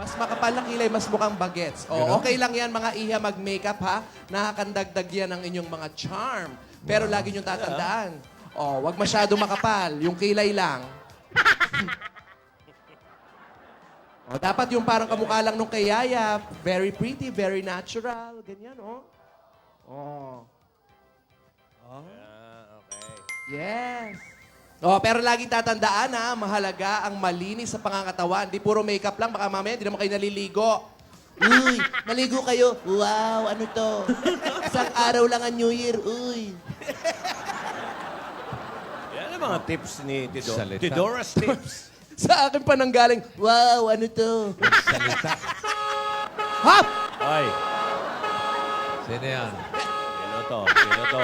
Mas makapal na kilay, mas mukhang bagets. O, okay lang yan mga iha mag-makeup ha. Nakakandagdag yan ng inyong mga charm. Pero lagi niyong tatandaan. O, wag masyado makapal. Yung kilay lang. O, dapat yung parang kamukha lang nung kay Yaya. Very pretty, very natural. Ganyan, o. Oh. Okay. Yes. Oh, pero laging tatandaan ha, mahalaga ang malinis sa pangangatawan. Di puro makeup lang, baka mamaya hindi naman kayo naliligo. Uy, maligo kayo. Wow, ano to? Isang araw lang ang New Year, uy. Yan ang mga tips ni Tidor. Salita. Tidora's tips. Sa akin pa nanggaling, wow, ano to? Salita. Hop! Ay, Sino yan? sino to? Sino to?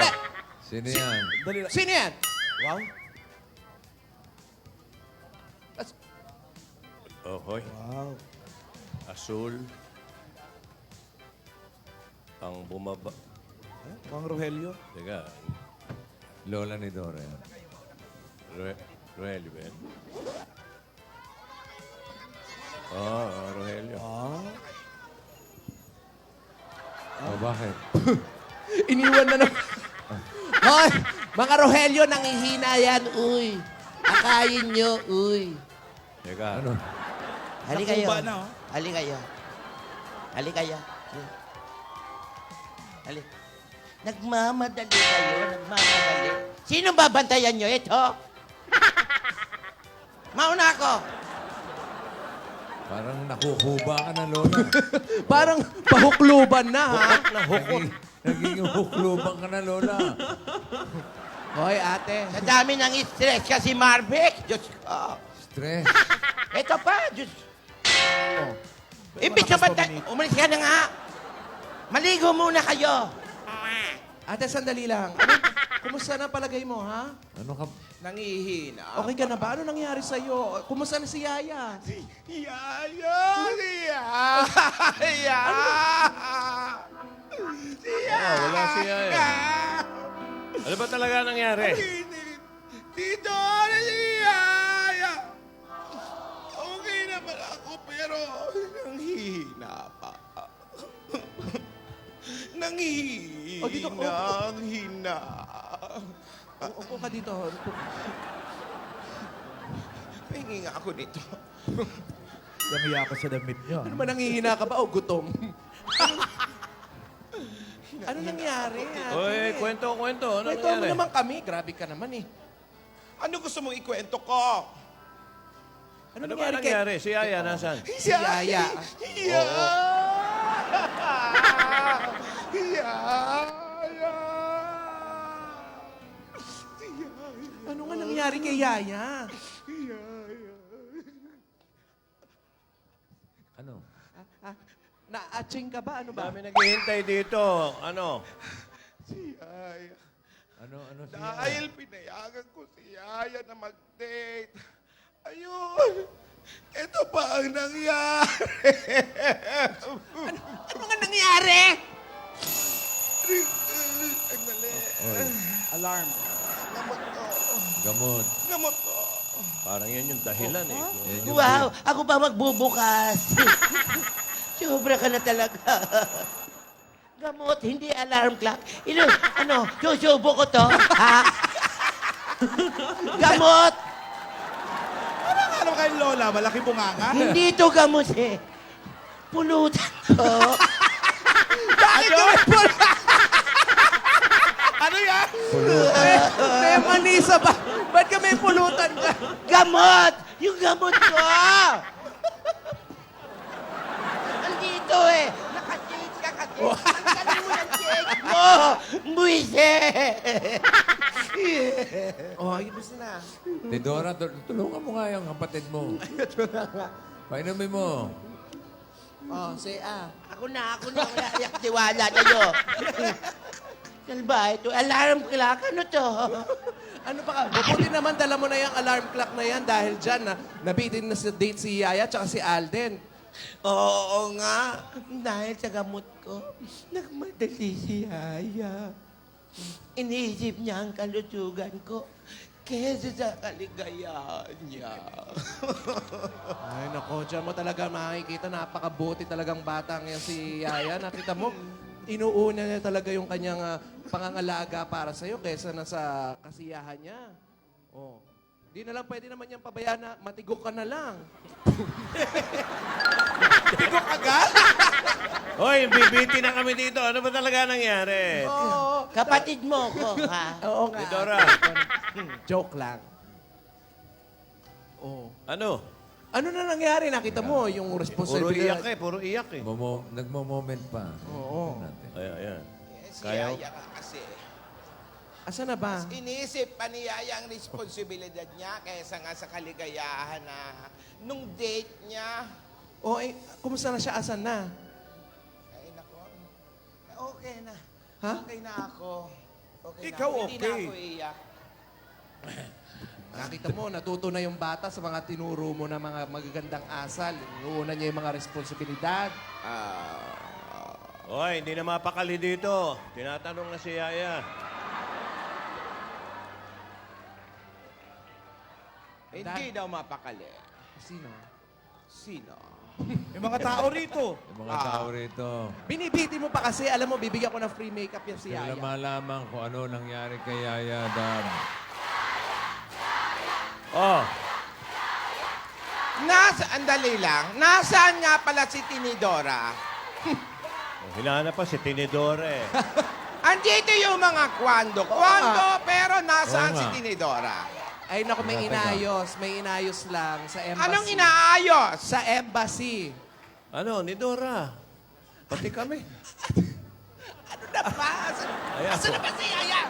Sino yan? Sino yan? Wow. Oh, hoy. Wow. Asul. Ang bumaba. Mang Rogelio. Teka. Lola ni Dora yan. Rogelio ba yan? Oh, Rogelio. Ah. O bakit? Iniwan na naman. Hoy, mga Rogelio, nangihina yan, uy. Akayin nyo, uy. Teka. Ano? Hali kayo. Nakuba na, oh. Hali kayo. Hali kayo. Hali. Nagmamadali kayo, nagmamadali. Sino babantayan nyo? Ito? Mauna ako. Parang nakukuba ka na, Lola. Parang pahukluban na, ha? Na hukot. Naging hukluban ka na, Lola. Hoy, ate. Sa dami ng stress kasi Marvick. Diyos ko. Stress. Ito pa, Diyos. Ibig sa banta, umalis ka na nga. Maligo muna kayo. Ate, sandali lang. Ano, kumusta na palagay mo, ha? Ano ka? Nangihina. Okay ka na ba? Ano nangyari sa'yo? Kumusta na si Yaya? Yaya! Yaya! Ah, wala siya eh. Ano ba talaga nangyari? Tito, si Yaya! Okay naman ako, pero nanghihina pa. Nanghihina. Oh, dito, oh, oh. Nanghihina. Upo ka dito. Pahingi nga ako dito. Damiya ka sa damit niyo. Ano ba, nangihina ka ba o gutom? Ano nangyari, ate? Oy, kwento. Ano Kwento mo nangyari? naman kami. Grabe ka naman, eh. Ano gusto mong ikwento ko? Ano, Ano ba nangyari? Si Yaya, nasan? Si Yaya. Ano nga nangyari kay Yaya? Ano? Na-atching ka ba? Ano ba? Dami naghihintay dito. Ano? Si Yaya. Ano siya? Dahil pinayagan ko si Yaya na mag-date. Ayun. Ito pa ang nangyari. Ano nga nangyari? Ang mali. Alarm. Gamot ko. Gamot. Gamot ko. Parang yan yung dahilan eh. Yan yung Wow, ako ba magbubukas? Sobra ka na talaga. Gamot, hindi alarm clock. Susubo ko to, ha? Gamot! Ano kayo, Lola? Malaki bunganga? Hindi to gamot eh. Pulutan to. Bakit kami pulutan? Ano yan? May manisa ba? Ba't kami pulutan ka? Gamot! Yung gamot ko! Andito eh. Naka-shake ka kasi. Ang galing mo ng shake mo! Buwise! Oh, ayos na. Tidora, tulungan mo nga yung kapatid mo. Painumin mo. Oh, say Ako na. Wala kayak tiwala tayo. Salba, ito alarm clock. Ano to? Ano pa ka? Mabuti naman, dala mo na yung alarm clock na yan dahil dyan, nabitin na sa date si Yaya at si Alden. Oo nga. Dahil sa gamot ko, nagmadali si Yaya. Iniisip niya ang kalusugan ko. kesa sa kaligayahan niya. Ay, nako, dyan mo talaga makikita, napakabuti talagang batang yan si Yaya. Nakita mo, inuuna niya talaga yung kanyang pangangalaga para sa'yo kesa na sa kasiyahan niya. Oh. Di na lang pwede naman niyang pabayaan na matigok ka na lang. Tigok agad? Hoy, bibiti na kami dito. Ano ba talaga nangyari? Kapatid mo ko, ha? Oo nga. Si Dora, Joke lang. Oh. ano? Ano na nangyari? Nakita mo yung Puro responsibilidad. iyak puro iyak eh. Nagmo-moment pa. Oo. Natin. Ayan. Si Kaya- Yaya nga kasi. Asa na ba? Iniisip pa ni Yaya ang responsibilidad niya kaysa nga sa kaligayahan na nung date niya. O, eh, kumusta na siya? Asan na? Ay, nako. Okay na. Ha? Okay na ako. Okay Ikaw na ako. Hindi na okay. ako iiyak. Nakita mo, natuto na yung bata sa mga tinuro mo na mga magagandang asal. Inuuna niya yung mga responsibilidad. Hoy, hindi na mapakali dito. Tinatanong na si Yaya. Hindi daw mapakali. Sino? Sino? Yung mga tao rito. Yung mga tao rito. Binibiti mo pa kasi, alam mo, bibigyan ko ng free makeup yan si Kailan Yaya. malaman kung ano nangyari kay Yaya Dam. Oh, Andali lang. Nasaan nga pala si Tinidora? hinanap pa si Tinidore. Andito yung mga kwando. Pero nasaan Oo si nga. Tinidora? Ay, naku, may Teka. inayos. May inayos lang sa embassy. Anong inaayos? Sa embassy. Ano, ni Dora? Pati kami. Ano na ba? Ayan. Asan na ba si Yaya?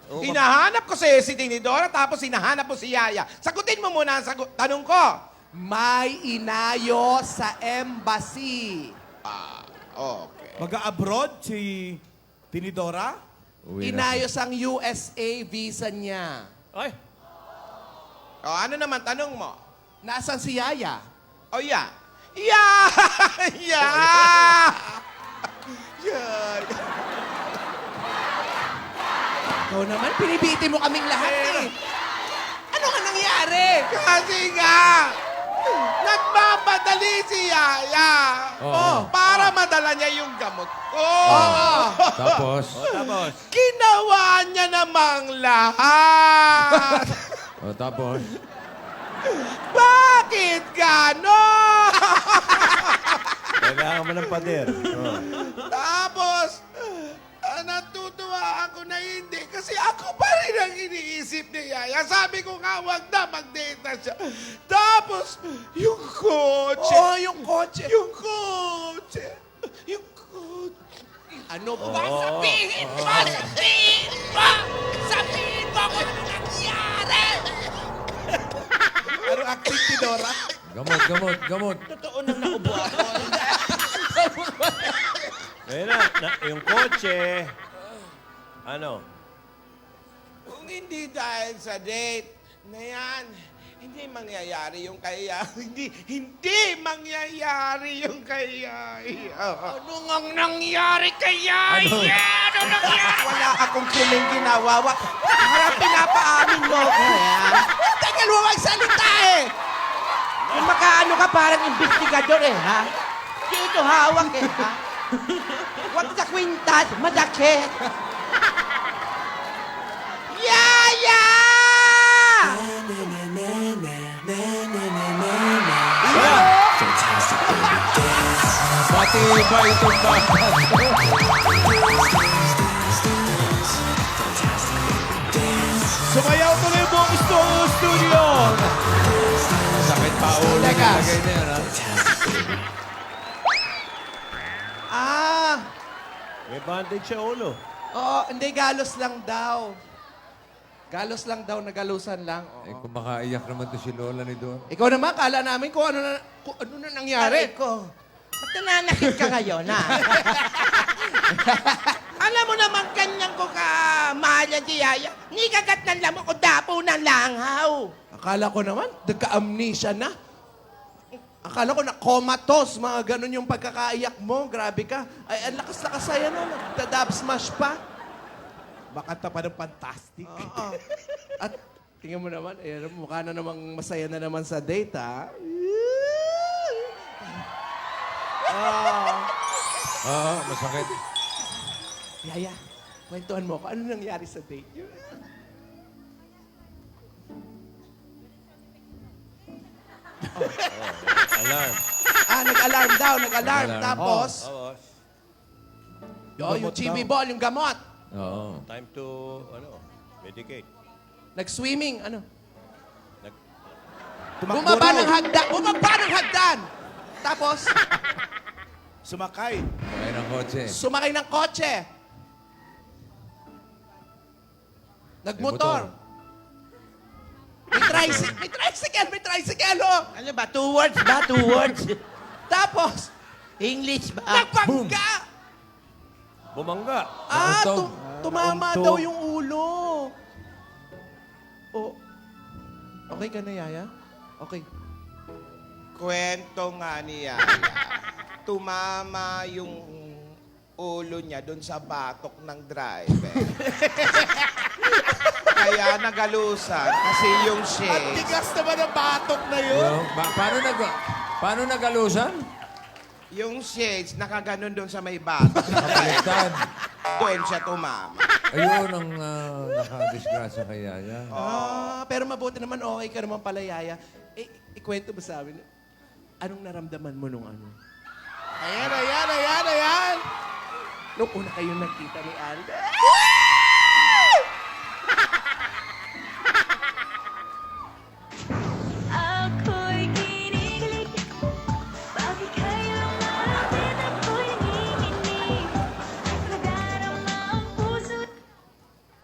Oh, Hinahanap ko si Tinidora, tapos hinahanap mo si Yaya. Sagutin mo muna ang tanong ko. May inayos sa embassy. Okay. Mag-abroad si Tinidora? Uwi na Inayos ang USA visa niya. Ay, O, ano naman tanong mo? Nasaan si Yaya? O, yan. Yeah! Yeah! Yeah! Ikaw naman, pinibiti mo kaming lahat eh. Ano nga nangyari? Kasi nga, nagmamadali si Yaya. Oo. Para madala niya yung gamot ko. Tapos, tapos. Ginawa niya namang lahat. tapos, Bakit gano'n? Kailangan mo ng pader. Oh. Tapos, natutuwa ako na hindi kasi ako pa rin ang iniisip ni Yaya. Sabi ko nga, wag na, mag-date na siya. Tapos, yung kotse. Oo, yung kotse. Yung kotse. Yung kotse. Ano ba? Sabihin mo! Sabihin mo! Sabihin mo kung ano nangyari! Ano acting ni Dora? gamot. Totoo nang naubo ako. Ayun na, yung kotse. Ano? Kung hindi dahil sa date na yan, hindi mangyayari yung kaya. Hindi mangyayari yung kaya. Ano ngang nangyari kaya? Ano? Ano nangyari? Wala akong krimeng ginawa. Harap pinapaamin mo ko. Tagal mo magsalita eh! Kung makaano ka parang investigador eh, ha? Dito hawak eh, ha? Huwag sa kwintas, madakit. Yaya! Pati iba itong bata. Sumayaw tuloy yung buong studio. Sakit pa ulo. Teka. Lagay na yan, ha? Ah! May bandage sa ulo. Oo, hindi, galos lang daw. Galos lang daw, nagalusan lang. Oo. Eh, kung makaiyak naman to si Lola ni Don. Ikaw naman, kala namin kung ano na nangyari. Aray ko. Ba't nananakit ka ngayon, ha? Alam mo naman ganyan ko ka-mahal yan si Yaya. Ni kagat ng lamok o dapo ng langhaw. Akala ko naman, nagka-amnesia na. Akala ko na comatose, mga ganun yung pagkakaiyak mo. Grabe ka. Ay, ang lakas-lakas sa'yo, no? Nagda-dub smash pa. Makanta pa ng fantastic. Oo. At tingnan mo naman, mukha na namang masaya na naman sa date, ha? Oo, masakit. Yaya, kwentuhan mo ako. Ano nangyari sa date niyo? Alarm. Nag-alarm daw, nag-alarm. Nag-alarm. Tapos, Oo. yung chibi ball, yung gamot. Oo. Time to, medicate. Nag-swimming, ano? Tumakbo Bumaba raw. ng hagdan. Bumaba ng hagdan. Tapos, Sumakay. Sakay ng kotse. sumakay ng kotse. Nagmotor. May tricycle, oh. Ano ba? 2 words ba? 2 words? Tapos, English ba? nagpangga. Bumangga. Nauntog. Tumama Nauntog. daw yung ulo. Oh. Okay ka na, Yaya? Okay. Kwento nga ni Yaya. Tumama yung ulo niya doon sa batok ng driver. Kaya nagalusan kasi yung Ang shades. tigas naman ang batok na yun. Paano nagalusan? Yung shades, nakaganon doon sa may batok. Kapalitan. Doon siya tumama. Ayun ang nakadisgrasya kay Yaya. Pero mabuti naman, okay ka naman pala, Yaya. Ikwento mo sa amin, anong naramdaman mo nung ano? Ayan. Nung una kayong nagkita ni Alda. Ako'y kinikilig. Bakit kailangan ako'y nanginginig? Nadarama ang puso.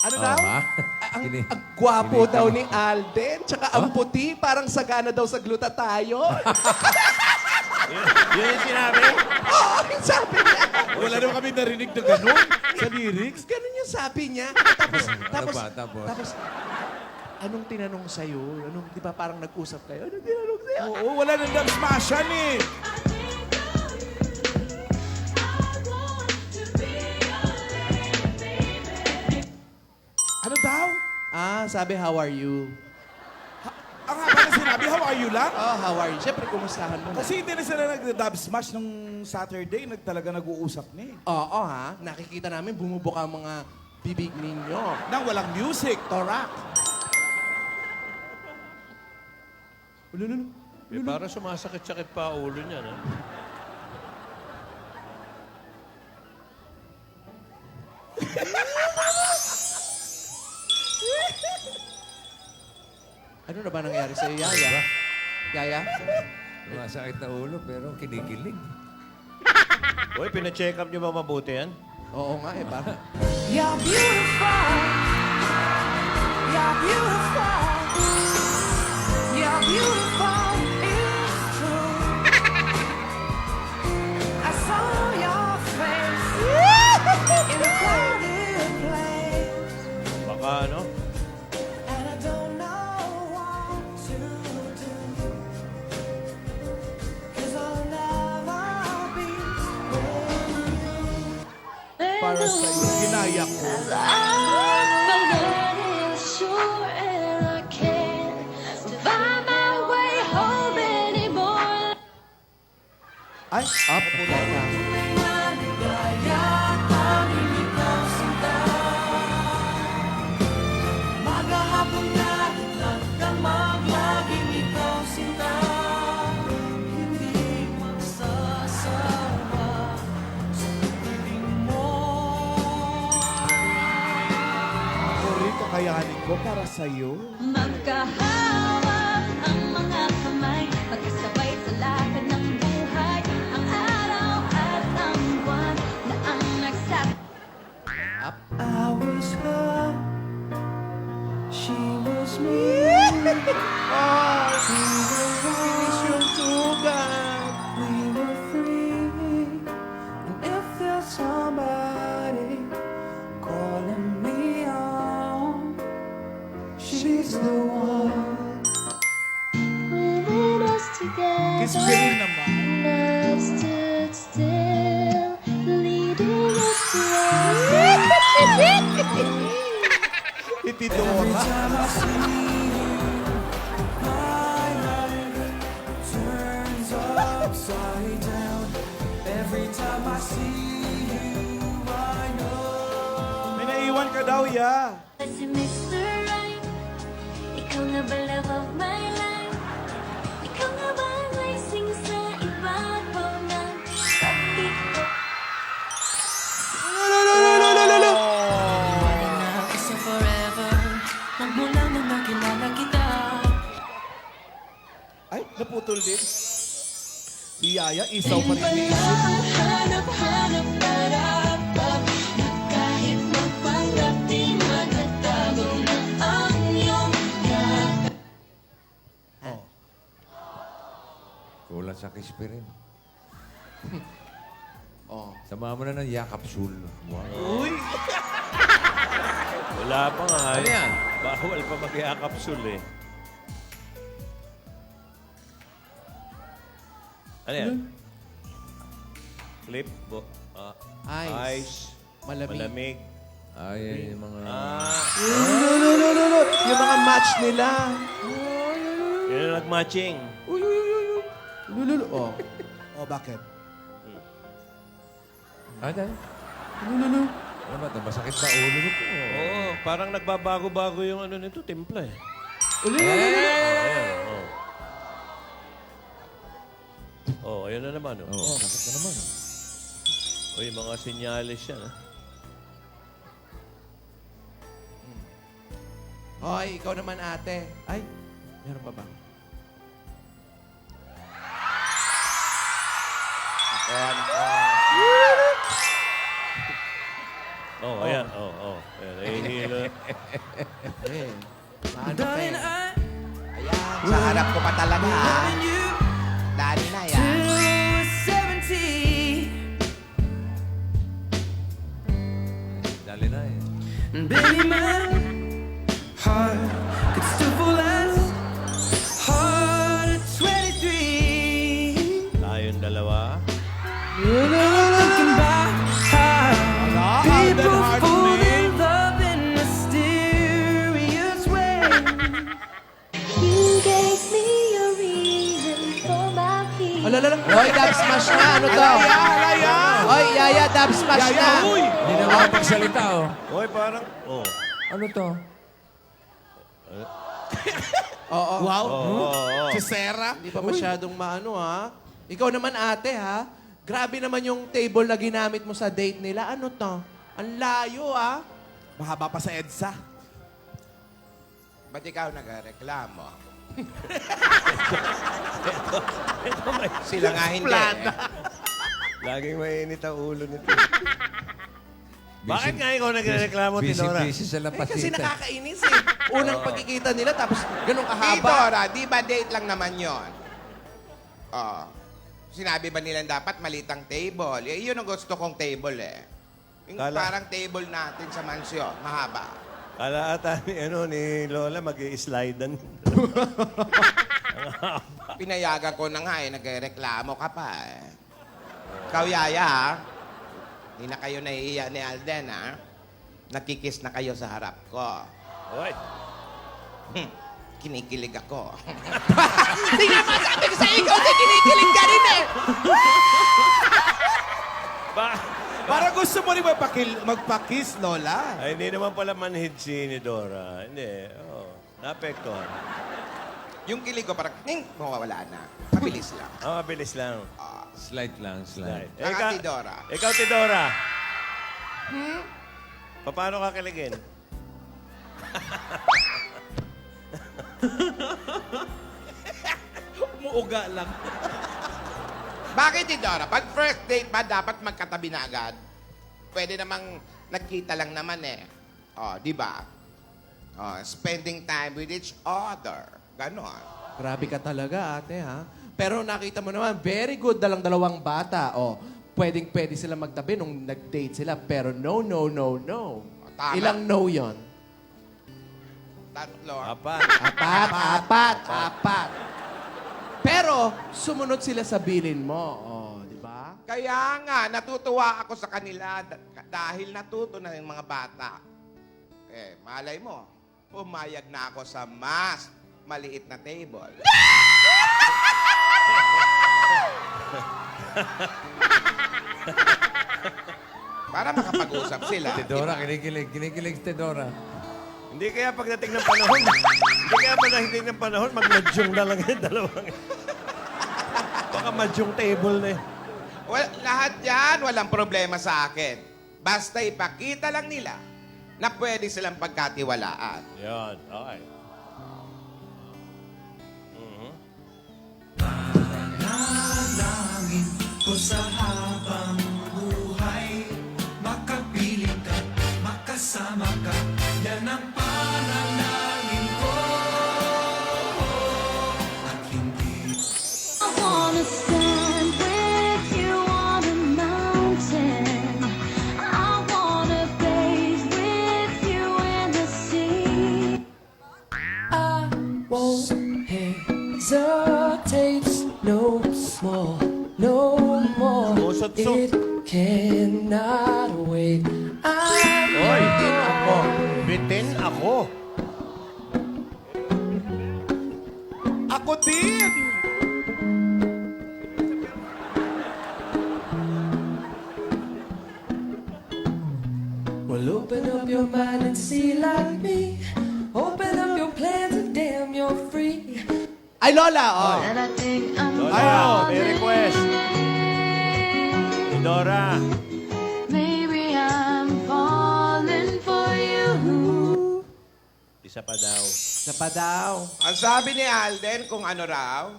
Ano Oo, daw? ha? Ang gwapo daw ni Alden, tsaka ang puti, parang sagana daw sa glutathione. Yun yung sinabi? Oo, yung sabi niya. Wala naman kami narinig na gano'n sa lyrics. Ganun yung sabi niya. Tapos, anong tinanong sa'yo? Di ba parang nag-usap kayo? Anong tinanong sa'yo? Oo, wala nang dub smashan eh. Ano daw? Sabi, how are you? Ang haba na sinabi, how are you lang? Oh, how are you? Siyempre, kumustahan mo na. Kasi hindi na sila nag-dub smash nung Saturday, talaga nag-uusap na eh. Oo, ha? Nakikita namin, bumubuka ang mga bibig ninyo. Nang walang music. Torak. Para sumasakit-sakit pa ang ulo niya, no? Ano na ba nangyari sa'yo, Yaya? Yaya? Masakit na ulo pero kinikilig. Uy, pina-check up niyo ba mabuti yan? Oo nga, parang... You're beautiful. You're beautiful. You're beautiful. It's true. I saw your face in a crowded place. Baka, ano? And I don't know what to do. 'Cause I'll never be with you. Para sa iyo, ginaya ko. I'm getting sure and I can't find my way home anymore. Ay, up. Teka. Maghahapon na nagdamag laging ikaw sinta. Hindi magsasawa sa piling mo. Sorry, kakayanin ko para sa iyo. Magkahawak ang mga kamay, magkasabay sa lakad ng buhay. Ang araw at ang buwan na ang nagsasabay. I was her, she was me. Yung sugat. We were free. And if there's somebody calling me on, she's the one. Holding us Kiss together, Jane naman. love stood still, leading us to Dora. May naiwan ka daw, ya. Si Mr. Right, ikaw na ba love of my life? Ikaw nga ba ang racing sa ibabaw ng pag-ibig ko? Isa forever, magmula nang nakilala kita. Ay, naputol din. Si Yaya, isaw pa rin iniisip. Hanap-hanap para na kahit magpanggap di magtatago na ang iyong yakap. Kulang sa kispirin. Oh. Sama mo na ng yakapsul. Wow. Uy! Wala pa nga. Ano yan? Bawal pa mag-i-capsule eh. Ano yan? Clip? Ice. Malamig. Malamig. Ay, yan yung mga... Yung mga match nila. Yun ang nag-matching. Lululu. Oh. Oh, bakit? Ano? Ano ba ito? Masakit ba ulo nito? Oo, parang nagbabago-bago yung ano nito, timpla eh. Oh, ayun na naman. Oh. Oo, sakit na naman. Uy, mga senyales yan. Ah. Hoy, ikaw naman ate. Ay, meron pa ba? Oh, ayan. Oh. Ayan, nahihilo. Eh, paano pa eh? Ayan, sa harap ko pa talaga, ha? Dali na, yan. Dali na eh. Baby, my heart could still fall as hard at 23. Tayong dalawa. Thinking about how people Alden Hartley. fall in love in mysterious ways. You gave me a reason for my fear. Alala. Hoy, dab smash na. Ano to? Hoy, Yaya, dab smash na. Yaya, uy! Hindi na makapagsalita oh. Uy, parang... Oh. Ano to? Oo. Wow! Oh. Si Sarah. Hindi pa masyadong maano, ha? Ikaw naman, ate, ha? Grabe naman yung table na ginamit mo sa date nila. Ano to? Ang layo, ha? Mahaba pa sa EDSA. Ba't ikaw nagreklamo? Sila nga hindi. Laging mainit ang ulo nito. Bakit nga ikaw nagreklamo, Tinora? Busy sila Eh, kasi pasita. nakakainis, eh. Unang pagkikita nila, tapos ganun Hey, kahaba. Dora, di ba date lang naman yon? Oh. Sinabi ba nilang dapat malitang table? Eh, yun ang gusto kong table eh. Yung Kala- parang table natin sa mansyon, mahaba. Kala ata ni Lola mag-i-slidean. Pinayagan ko na nga eh, nagreklamo ka pa eh. Ikaw, Yaya, ha? Hindi na kayo naiiya ni Alden, ha? Nakikis na kayo sa harap ko. Uy. Kinikilig ako. Hindi nga masabi ko sa ikaw, kinikilig ka rin, eh. Parang gusto mo rin magpa-kiss, Lola. Ay, hindi naman pala manhid si ni Dora. Hindi. Oh, naapektuhan. Yung kilig ko parang, mawawala na. Mabilis lang. Mabilis lang. Slight lang, slight. Saka si Dora. Ikaw, Tidora. Paano ka kiligin? Umuuga lang. Bakit si Dora? Pag first date ba, dapat magkatabi na agad? Pwede namang nagkita lang naman eh. Oh, di ba? Oh, spending time with each other. Ganon. Grabe ka talaga, ate, ha? Pero nakita mo naman, very good dalang dalawang bata. O, pwede sila magtabi nung nag-date sila. Pero no. Tama. Ilang no yon? Tatlo. Apat. Apat. Pero, sumunod sila sa bilin mo. Oh, di ba? Kaya nga, natutuwa ako sa kanila dahil natuto na yung mga bata. Eh, malay mo, pumayag na ako sa mas maliit na table. Para makapag-usap sila. Tidora, kinikilig si Tidora. Hindi kaya pagdating ng panahon, hindi kaya pagdating ng panahon, mag-madyong na lang yung dalawang. Baka madyong table na eh. Well, lahat yan, walang problema sa akin. Basta ipakita lang nila na pwede silang pagkatiwalaan. Yan, okay. Mhm. I wanna stand with you on a mountain. I wanna bathe with you in the sea. I won't hesitate no more, no more. Musot-sot. It cannot wait. Oy, bitin ako. Bitin ako. Ako din! Well, open up your mind and see like me. Open up your plans and damn, you're free. Ay, Lola, oh. And I think I'm Lola, may falling. request. Tidora. Maybe I'm falling for you. Isa pa daw. Isa pa daw. Ang sabi ni Alden kung ano raw,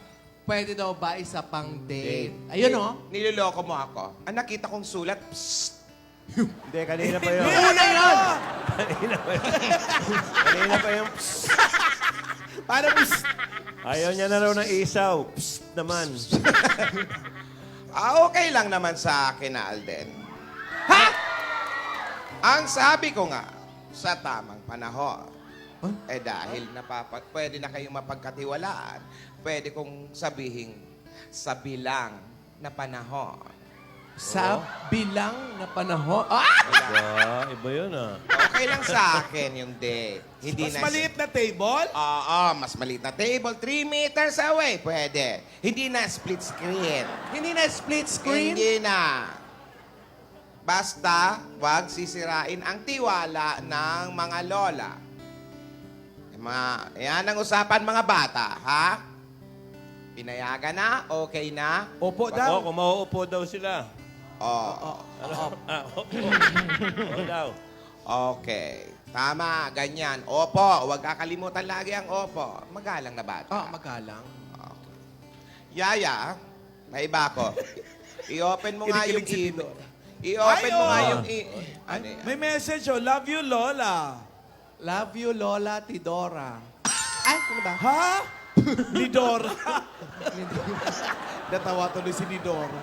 Pwede daw ba isa pang date? Ayun, oh. niloloko mo ako. Ang nakita kong sulat, psst. Hindi, kanina pa yun. Una yun! Kanina pa yung psst. Para mis... Ayaw niya na raw ng isaw. Psst naman. Okay lang naman sa akin na Alden. Ha? Ang sabi ko nga, sa tamang panahon, dahil pwede na kayong mapagkatiwalaan, pwede kong sabihin sa bilang na panahon. Sa bilang na panahon. Ah! Iba yun ah. Okay lang sa akin yung date. Hindi Mas na... maliit na table? Oo, mas maliit na table. 3 meters away, pwede. Hindi na split screen. Hindi na split screen? Hindi na. Basta, wag sisirain ang tiwala ng mga lola. Yan ang usapan mga bata, ha? Pinayagan na? Okay na? Opo Oo, daw. kung mauupo daw sila. Oo. Opo. Oo daw. Okay. Tama, ganyan. Opo, wag kakalimutan lagi ang opo. Magalang na bata. Magalang. Yaya, may iba ko. I-open mo nga yung Kinikilig si email. I-open mo nga yung ano yan? May message, oh. Love you, Lola. Love you, Lola Tidora. Ay, ano ba? Ha? Lidora. Natawa tuloy si Lidora.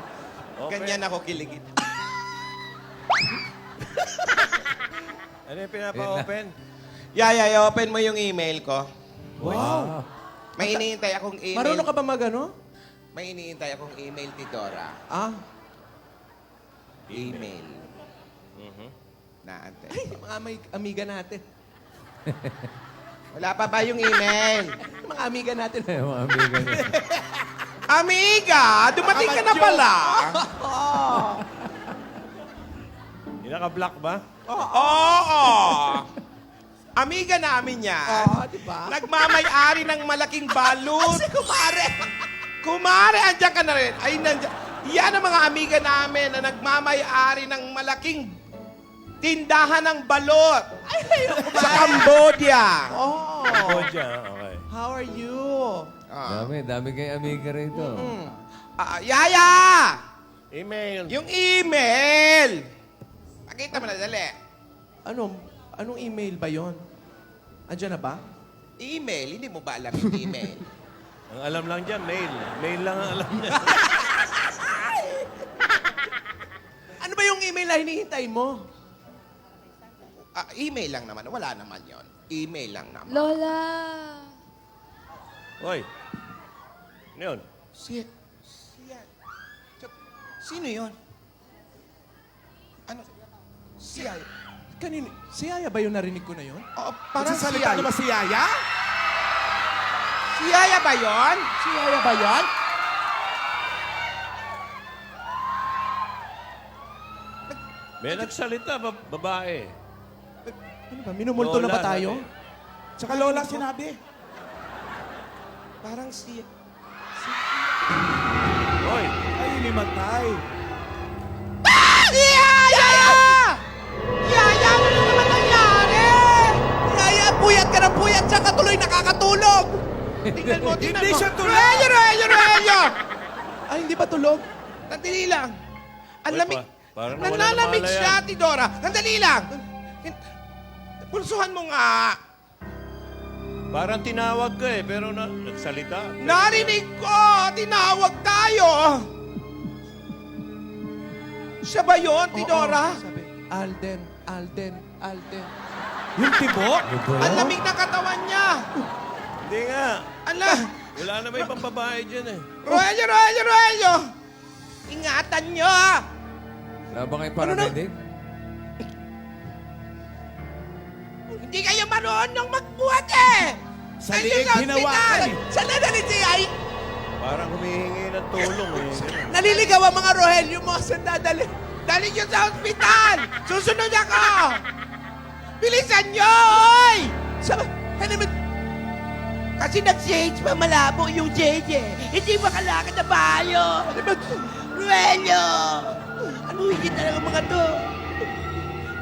Okay. Ganyan ako kiligin. Ano yung pinapa-open? Yaya, i-open mo yung email ko. Wow. May iniintay akong email. Marunong ka ba magano? May iniintay akong email, Tidora. Ah? Email. Naantay. Ay, mga amiga natin. Wala pa ba yung email? Mga amiga natin. Ay, mga amiga niya. Amiga, dumating ka na pala. Yung naka-block ba? Oo. Amiga namin yan. Oo, di ba? Nagmamay-ari ng malaking balut. Si kumare. Kumare, andyan ka na rin. Ay, nandyan. Yan ang mga amiga namin na nagmamay-ari ng malaking tindahan ng balot. Sa Cambodia. Oh. Cambodia, okay. How are you? Dami kayong amiga rito. Yaya! Email. Yung email! Pakita mo na, dali. Anong email ba yon? Andiyan na ba? Email? Hindi mo ba alam yung email? Ang alam lang dyan, mail. Mail lang ang alam niya. Ano ba yung email na hinihintay mo? Email lang naman. Wala naman yon. Email lang naman. Lola. Hoy. Ano yun? Sino yun? Ano? Siya. Kanino? Si Yaya ba yung narinig ko na yun? Oh, parang si Nagsasalita Yaya. na ba si Yaya? Si Yaya ba yon? Si Yaya ba yan? May nagsalita, babae. Ano ba? Minumulto na ba Lola, tayo? sabi. Tsaka Lola sinabi. Parang si... Hoy, Ay, limatay. Yaya! Yaya, ano na naman nangyari? Yaya, puyat ka ng puyat, tsaka tuloy nakakatulog! Tingnan mo, tingnan Hindi mo. siya tulog. Roelio! Ay, hindi ba tulog? Nandali lang. Ang Uy, lamig. parang wala Nanlalamig na siya, Tidora. Nandali lang. Pulsuhan mo nga. parang tinawag ka eh, pero nagsalita. Narinig ko! Tinawag tayo! Siya ba yun, Tidora? Sabi, Alden, Alden, Alden. Yung tibok? Ang lamig ng katawan niya. Hindi nga. Ala! Wala na may ibang babae dyan eh. Roelio! Ingatan niyo! Wala ba kayo paramedic? Hindi kayo marunong magbuhat eh! Sa Nandun liig sa hinawakan ospital. eh. Saan na nalit si Yaya? Parang humihingi ng tulong eh. Naliligaw ang mga Rogelio mo. Saan dadali? Dali niyo sa ospital! Susunod ako! Bilisan niyo, oy! Sabi, ano ba? Kasi nag-shades pa malabo yung shades eh. Hindi makalakad na bayo. Ano ba? Ruelio! Ano hindi talaga mga to?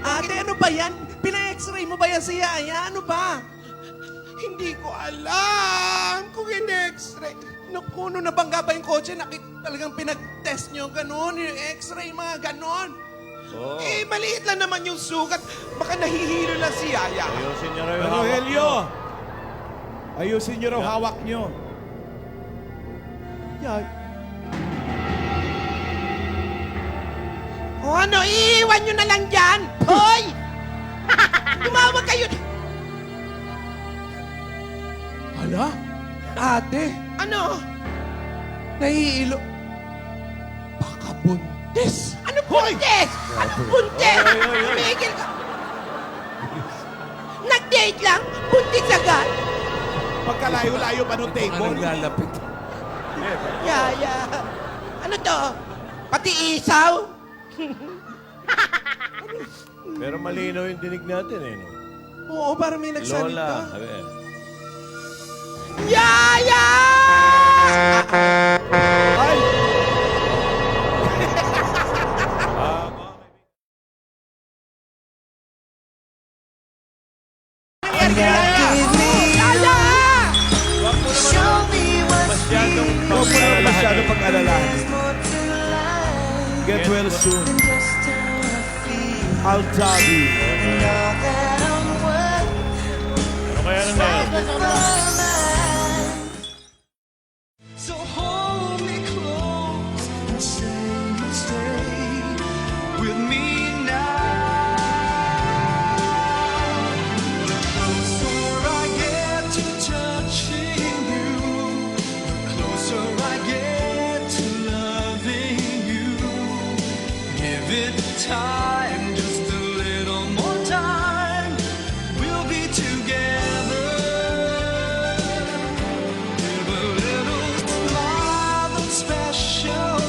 Ate, ano ba yan? Pina-x-ray mo ba yan si Yaya? Ano ba? Hindi ko alam kung in-x-ray. Naku, nung nabangga ba yung kotse, talagang pinag-test nyo, ganun, yung x-ray, mga ganun. Oo. Eh, maliit lang naman yung sugat. Baka nahihilo lang si Yaya. Ayusin niya raw yung Pero hawak Helio, niyo. ayusin nyo raw hawak nyo. Yaya. O ano, iiwan nyo na lang dyan? Hoy! Tumawag kayo. Hala? Ate, Ano? naiilo. Baka buntis. Ano buntis? Ano buntis? Oy, oy, oy, oy. Tumigil ka. Nag-date lang? Buntis agad? Pagkalayo-layo pa ng Baka table. naglalapit. Yaya. Ano to? Pati isaw? Pero malinaw yung dinig natin eh. No? Oo, parang may Lola. nagsalita. Sabi eh. Yaya! Ay! Yaya! Huwag mo naman masyadong Huwag mo naman masyadong pag-alalahanin. pag-alalahanin. Get well soon. I'll tell you. Ano kaya nangyari? So hold me close and stay with me now. The closer I get to touching you, the closer I get to loving you. Give it time, just a little more time. We'll be together. Give a little smile that's special